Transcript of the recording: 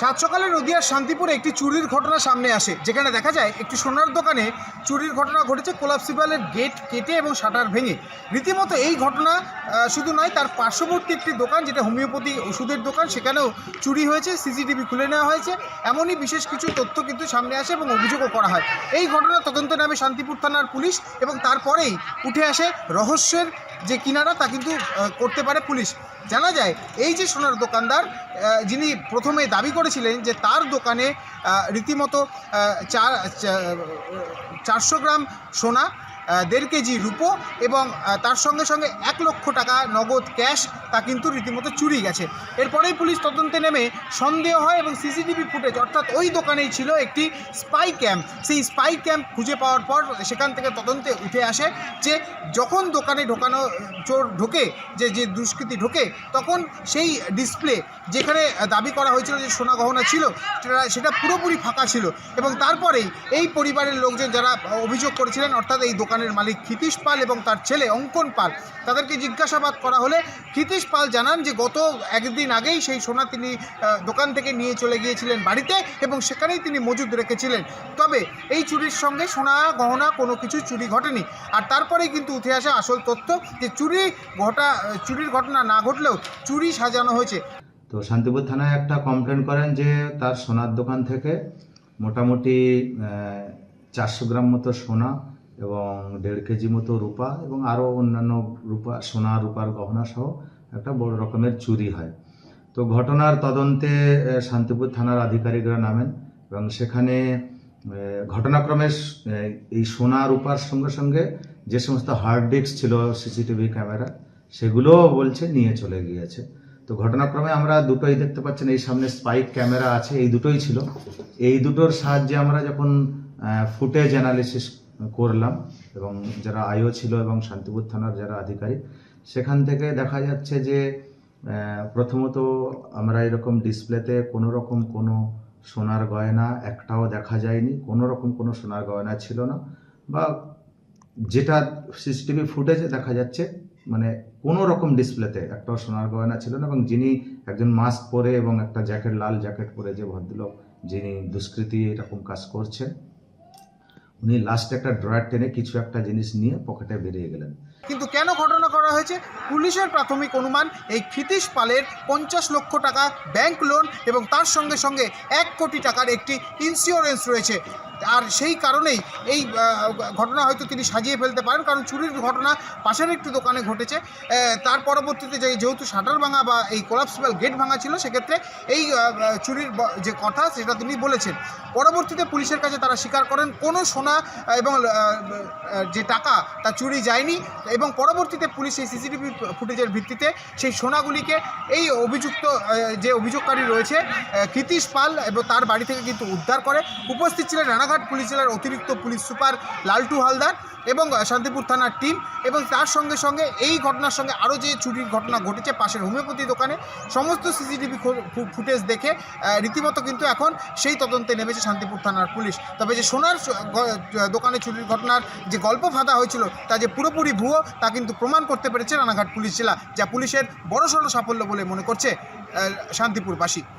সাত সকালে নদিয়ার শান্তিপুরে একটি চুরির ঘটনা সামনে আসে, যেখানে দেখা যায় একটি সোনার দোকানে চুরির ঘটনা ঘটেছে। কোলাপসিবলের গেট কেটে এবং শাটার ভেঙে। রীতিমতো এই ঘটনা শুধু নয়, তার পার্শ্ববর্তী একটি দোকান, যেটা হোমিওপ্যাথি ওষুধের দোকান, সেখানেও চুরি হয়েছে। সিসিটিভি খুলে নেওয়া হয়েছে। এমনই বিশেষ কিছু তথ্য কিন্তু সামনে আসে এবং অভিযোগও করা হয়। এই ঘটনা তদন্তে নামে শান্তিপুর থানার পুলিশ এবং তারপরেই উঠে আসে রহস্যের যে কিনারা তা কিন্তু করতে পারে পুলিশ। জানা যায় এই যে সোনার দোকানদার, যিনি প্রথমে দাবি করেছিলেন যে তার দোকানে রীতিমতো 400 গ্রাম সোনা, 1.5 কেজি রূপো এবং তার সঙ্গে সঙ্গে 1 লক্ষ টাকা নগদ ক্যাশ তা কিন্তু রীতিমতো চুরি গেছে। এরপরেই পুলিশ তদন্তে নেমে সন্দেহ হয় এবং সিসিটিভি ফুটেজ, অর্থাৎ ওই দোকানেই ছিল একটি স্পাই ক্যাম্প। সেই স্পাই ক্যাম্প খুঁজে পাওয়ার পর সেখান থেকে তদন্তে উঠে আসে যে যখন দোকানে ঢোকানো চোর ঢোকে, যে দুষ্কৃতী ঢোকে, তখন সেই ডিসপ্লে যেখানে দাবি করা হয়েছিল যে সোনা গহনা ছিল, সেটা পুরোপুরি ফাঁকা ছিল। এবং তারপরেই এই পরিবারের লোকজন যারা অভিযোগ করেছিলেন, অর্থাৎ এই দোকানের মালিক ক্ষিতীশ পাল এবং তার ছেলে অঙ্কন পাল, তাদেরকে জিজ্ঞাসাবাদ করা হলে ক্ষিতীশ পাল জানান যে গত একদিন আগেই সেই সোনা তিনি দোকান থেকে নিয়ে চলে গিয়েছিলেন বাড়িতে এবং সেখানেই তিনি মজুদ রেখেছিলেন। তবে এই চুরির সঙ্গে সোনা গহনা কোনো কিছু চুরি ঘটেনি। আর তারপরেই কিন্তু উঠে আসে আসল তথ্য যে চুরির ঘটনা না ঘটলেও চুরি সাজানো হয়েছে। তো শান্তিপুর থানায় একটা কমপ্লেন করেন যে তার সোনার দোকান থেকে মোটামুটি 400 গ্রাম মতো সোনা এবং 1.5 কেজি মতো রূপা এবং আরও অন্যান্য রূপার গহনা সহ একটা বড় রকমের চুরি হয়। তো ঘটনার তদন্তে শান্তিপুর থানার আধিকারিকরা নামেন এবং সেখানে ঘটনাক্রমে এই সোনা রূপার সঙ্গে সঙ্গে যে সমস্ত হার্ড ডিস্ক ছিল সিসিটিভি ক্যামেরা, সেগুলোও বলছে নিয়ে চলে গিয়েছে। তো ঘটনাক্রমে আমরা দুটোই দেখতে পাচ্ছেন, এই সামনে স্পাইক ক্যামেরা আছে, এই দুটোই ছিল। এই দুটোর সাহায্যে আমরা যখন ফুটেজ অ্যানালিসিস করলাম এবং যারা আইও ছিল এবং শান্তিপুর থানার যারা আধিকারিক, সেখান থেকে দেখা যাচ্ছে যে প্রথমত আমরা এরকম ডিসপ্লেতে কোনো সোনার গয়না একটাও দেখা যায়নি, কোনো সোনার গয়না ছিল না, বা যেটা সিসিটিভি ফুটেজে দেখা যাচ্ছে মানে কোনো রকম ডিসপ্লেতে একটাও সোনার গয়না ছিল না। এবং যিনি একজন মাস্ক পরে এবং একটা জ্যাকেট, লাল জ্যাকেট পরে যে ভদ্রলোক যিনি দুষ্কৃতী এরকম কাজ করছেন, উনি লাস্টে একটা ড্রয়ার টেনে কিছু একটা জিনিস নিয়ে পকেটে বেরিয়ে গেলেন। কিন্তু কেন ঘটনা করা হয়েছে? পুলিশের প্রাথমিক অনুমান এই ক্ষিতীশ পালের 50 লক্ষ টাকা ব্যাংক লোন এবং তার সঙ্গে সঙ্গে 1 কোটি টাকার একটি ইন্স্যুরেন্স রয়েছে। আর সেই কারণেই এই ঘটনা হয়তো তিনি সাজিয়ে ফেলতে পারেন, কারণ চুরির ঘটনা পাশের একটি দোকানে ঘটেছে। তার পরবর্তীতে যেহেতু শাটার ভাঙা বা এই কোলাপসিবল গেট ভাঙা ছিল, সেক্ষেত্রে এই চুরির যে কথা সেটা তিনি বলেছেন। পরবর্তীতে পুলিশের কাছে তারা স্বীকার করেন কোনো সোনা এবং যে টাকা তা চুরি যায়নি এবং পরবর্তীতে পুলিশ এই সিসিটিভি ফুটেজের ভিত্তিতে সেই সোনাগুলিকে এই যে অভিযোগকারী রয়েছে ক্ষিতীশ পাল এবং তার বাড়ি থেকে কিন্তু উদ্ধার করে। উপস্থিত ছিলেন রানাঘাট পুলিশ জেলার অতিরিক্ত পুলিশ সুপার লালটু হালদার এবং শান্তিপুর থানার টিম। এবং তার সঙ্গে সঙ্গে এই ঘটনার সঙ্গে আরও যে চুরির ঘটনা ঘটেছে পাশের হোমিওপ্যাথি দোকানে, সমস্ত সিসিটিভি ফুটেজ দেখে রীতিমতো কিন্তু এখন সেই তদন্তে নেমেছে শান্তিপুর থানার পুলিশ। তবে যে সোনার দোকানে চুরির ঘটনার যে গল্প ফাঁদা হয়েছিল তা যে পুরোপুরি ভুয়ো তা কিন্তু প্রমাণ করতে পেরেছে রানাঘাট পুলিশ জেলা, যা পুলিশের বড়সড় সাফল্য বলে মনে করছে শান্তিপুরবাসী।